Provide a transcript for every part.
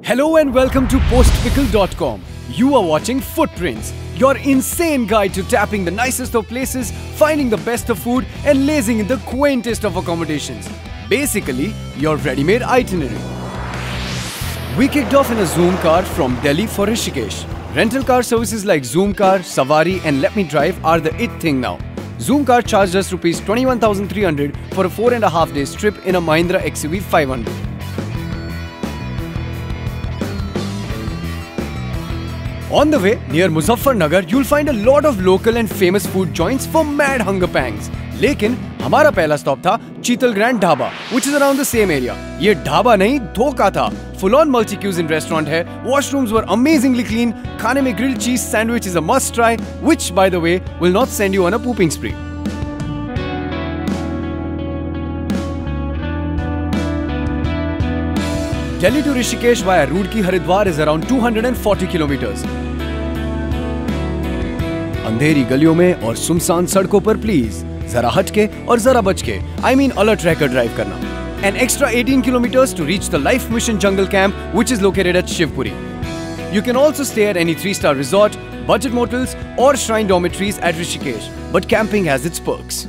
Hello and welcome to postpickle.com. You are watching Footprints, your insane guide to tapping the nicest of places, finding the best of food and lazing in the quaintest of accommodations. Basically, your ready-made itinerary. We kicked off in a Zoom car from Delhi for Rishikesh. Rental car services like Zoom Car, Savari and Let Me Drive are the it thing now. Zoom Car charged us Rs 21,300 for a 4.5 days trip in a Mahindra XUV 500. On the way, near MUZAFFARNAGAR, you'll find a lot of local and famous food joints for mad hunger pangs. लेकिन हमारा पहला stop था चीतल grand dhaba, which is around the same area. ये ढाबा नहीं, धोखा था. Full-on multi-cuisine restaurant है. Washrooms were amazingly clean. खाने में grilled cheese sandwich is a must-try, which, by the way, will not send you on a pooping spree. Delhi to Rishikesh via Roorkee Haridwar is around 240 kilometers. अंधेरी गलियों में और सुनसान सड़कों पर please जरा हटके और जरा बचके, I mean alert रहकर ड्राइव करना. An extra 18 kilometers to reach the Life Mission Jungle Camp, which is located at SHIVPURI. You can also stay at any 3-star resort, budget motels, or shrine dormitories at Rishikesh. But camping has its perks.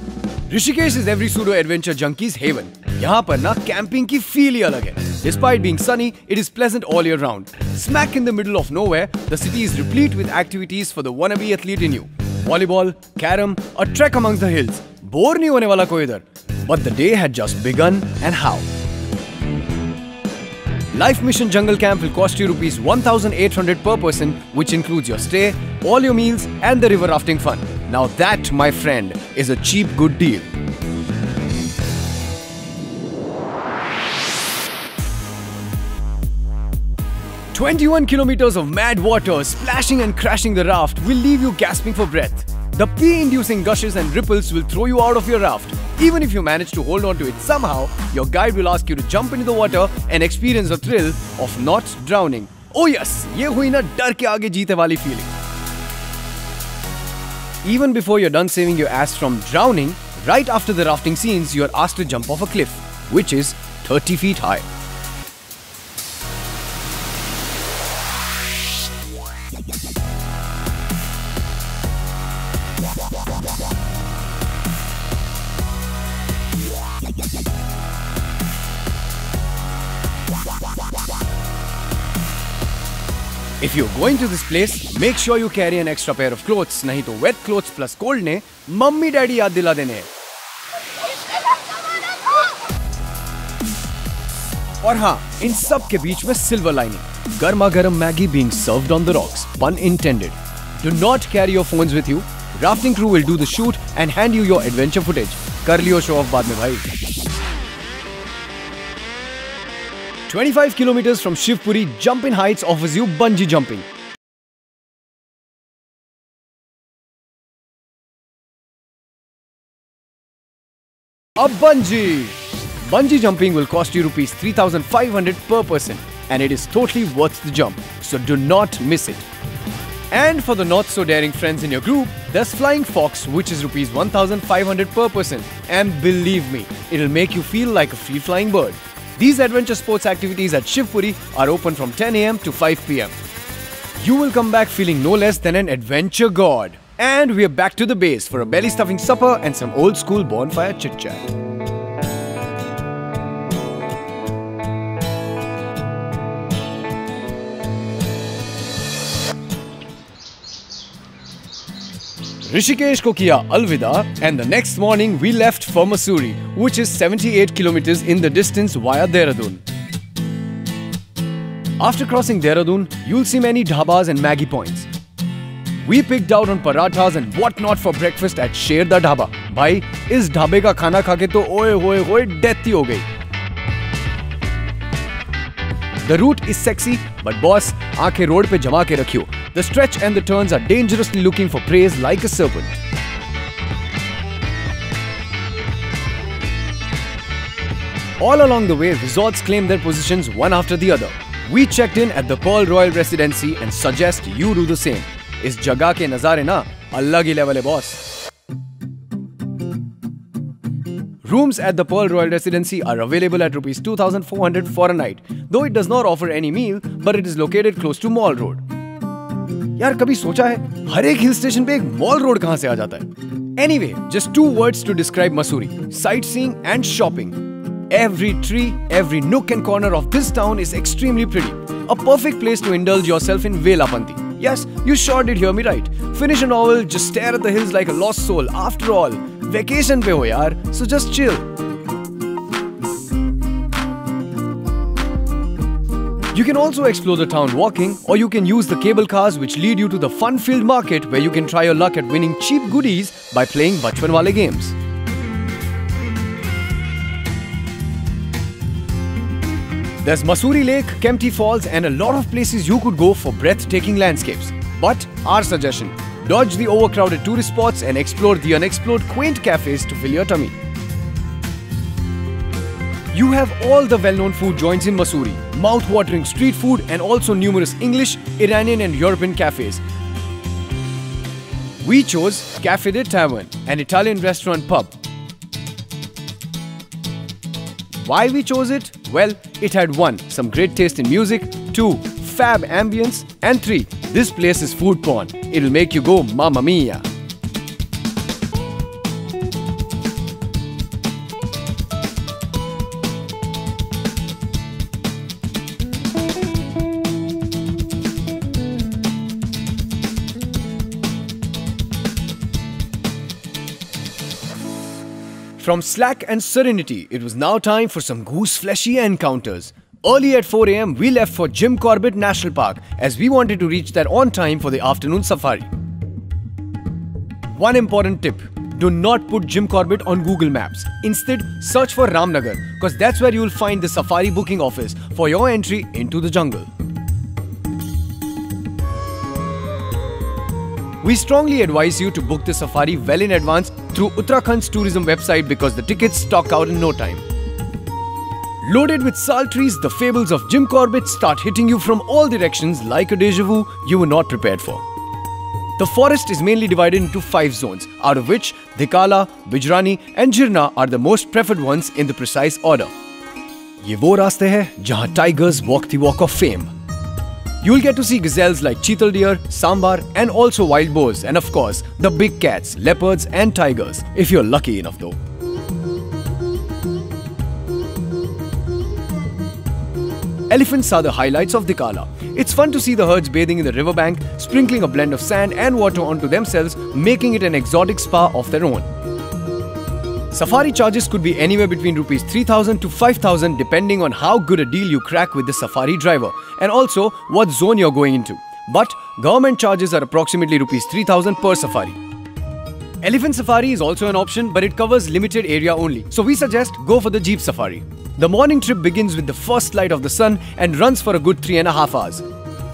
Rishikesh is every pseudo adventure junkie's haven. यहाँ पर ना camping की feel ही अलग है. Despite being sunny, it is pleasant all year round. Smack in the middle of nowhere, the city is replete with activities for the wannabe athlete in you. Volleyball, carom, a trek amongst the hills. Bore नहीं होने वाला कोई इधर. But the day had just begun, and how? Life Mission Jungle Camp will cost you Rs 1,800 per person, which includes your stay, all your meals, and the river rafting fun. Now that, my friend, is a cheap good deal. "21 kilometers of mad water, splashing and crashing the raft will leave you gasping for breath. The pee-inducing gushes and ripples will throw you out of your raft. Even if you manage to hold on to it somehow, your guide will ask you to jump into the water and experience the thrill of not drowning. Oh yes, ये हुई ना डर के आगे जीते वाली feeling. Even before you're done saving your ass from drowning, right after the rafting scenes, you're asked to jump off a cliff, which is 30 feet high. If you're going to this place, make sure you carry an extra pair of clothes. नहीं तो wet clothes plus cold ने mummy daddy याद दिला देने हैं. और हाँ, इन सब के बीच में silver lining. गर्मा गर्म Maggi being served on the rocks. Pun intended. Do not carry your phones with you. Rafting crew will do the shoot and hand you your adventure footage. कर लियो show off बाद में भाई. 25 kilometers from Shivpuri, Jumpin Heights offers you bungee jumping. A bungee! Bungee jumping will cost you Rs 3,500 per person, and it is totally worth the jump, so do not miss it. And for the not so daring friends in your group, there's Flying Fox, which is Rs 1,500 per person, and believe me, it'll make you feel like a free-flying bird. These adventure sports activities at Shivpuri are open from 10 AM to 5 PM. You will come back feeling no less than an adventure god. And we're back to the base for a belly-stuffing supper and some old-school bonfire chit-chat. Rishikesh ko kiya alvida, and the next morning we left for Mussoorie, which is 78 kilometers in the distance via Dehradun. After crossing Dehradun, you'll see many dhabas and Maggie points. We picked out on parathas and whatnot for breakfast at Sher Da Dhaba. Bhai, is dhabe ka khana kha ke to oye hoye hoye death hi ho gayi. The route is sexy, but boss, aankhein road pe jama ke rakhiyo. The stretch and the turns are dangerously looking for prey like a serpent. All along the way, resorts claim their positions one after the other. We checked in at the Pearl Royal Residency and suggest you do the same. इस जगह के नजारे ना अलग ही level है boss. Rooms at the Pearl Royal Residency are available at Rs 2,400 for a night, though it does not offer any meal, but it is located close to Mall Road. यार कभी सोचा है हर एक हिल स्टेशन पे एक mall road कहां से आ जाता है? Anyway, just 2 words to describe Mussoorie: sightseeing and shopping. Every tree, every nook and corner of this town is extremely pretty. A perfect place to indulge yourself in Velapanti. Yes, you sure did hear me right. Finish a novel, just stare at the hills like a lost soul. After all, vacation pe ho yaar, so just chill. You can also explore the town walking, or you can use the cable cars which lead you to the fun-filled market where you can try your luck at winning cheap goodies by playing Bachpan Wale games. There's Mussoorie Lake, Kempty Falls and a lot of places you could go for breathtaking landscapes. But our suggestion, dodge the overcrowded tourist spots and explore the unexplored quaint cafes to fill your tummy. You have all the well-known food joints in Mussoorie, mouth-watering street food and also numerous English, Iranian and European cafes. We chose Café de Tavern, an Italian restaurant pub. Why we chose it? Well, it had 1. Some great taste in music, 2. Fab ambience, and 3. This place is food porn. It'll make you go mamma mia. From slack and serenity, it was now time for some goose-fleshy encounters. Early at 4 AM, we left for Jim Corbett National Park as we wanted to reach there on time for the afternoon safari. One important tip: do not put Jim Corbett on Google Maps. Instead, search for Ramnagar because that's where you will find the safari booking office for your entry into the jungle. We strongly advise you to book the safari well in advance through Uttarakhand's tourism website because the tickets stock out in no time. Loaded with sultries, the fables of Jim Corbett start hitting you from all directions like a déjà vu you were not prepared for. The forest is mainly divided into 5 zones, out of which Dhikala, Bijrani and Jirna are the most preferred ones in the precise order. ये वो रास्ते हैं जहां tigers walk the walk of fame. You'll get to see gazelles like CHEETAL deer, sambar and also wild boars and of course the big cats, leopards and tigers, if you're lucky enough though. Elephants are the highlights of Dhikala. It's fun to see the herds bathing in the riverbank, sprinkling a blend of sand and water onto themselves, making it an exotic spa of their own. Safari charges could be anywhere between Rs 3,000 to 5,000 depending on how good a deal you crack with the safari driver and also what zone you're going into. But government charges are approximately Rs 3,000 per safari. Elephant safari is also an option, but it covers limited area only, so we suggest go for the jeep safari. The morning trip begins with the first light of the sun and runs for a good 3.5 hours.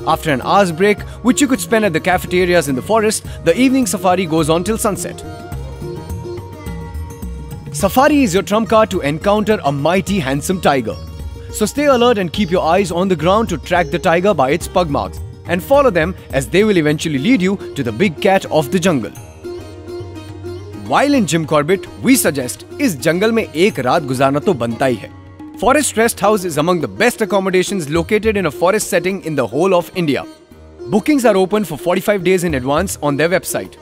After an hour's break, which you could spend at the cafeterias in the forest, the evening safari goes on till sunset. Safari is your trump card to encounter a mighty handsome tiger. So stay alert and keep your eyes on the ground to track the tiger by its pug marks and follow them as they will eventually lead you to the big cat of the jungle. While in Jim Corbett, we suggest इस जंगल में एक रात गुजारना तो बनता ही है. Forest Rest House is among the best accommodations located in a forest setting in the whole of India. Bookings are open for 45 days in advance on their website.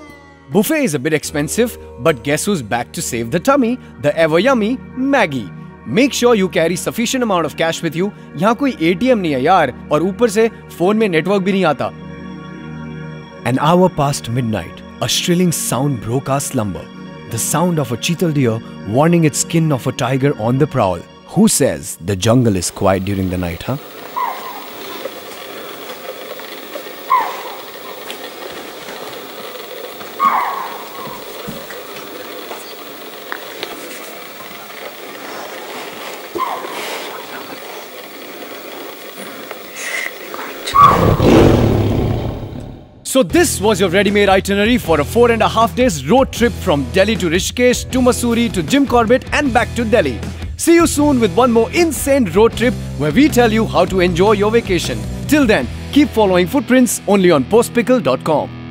Buffet is a bit expensive, but guess who's back to save the tummy? The ever yummy Maggie. Make sure you carry sufficient amount of cash with you. यहाँ कोई ATM नहीं है यार, और ऊपर से phone में network भी नहीं आता. An hour past midnight, a shrilling sound broke our slumber. The sound of a CHEETAL deer warning its skin of a tiger on the prowl. Who says the jungle is quiet during the night, huh? So this was your ready-made itinerary for a 4.5 days road trip from Delhi to Rishikesh to Mussoorie to Jim Corbett and back to Delhi. See you soon with one more insane road trip where we tell you how to enjoy your vacation. Till then, keep following Footprints only on postpickle.com.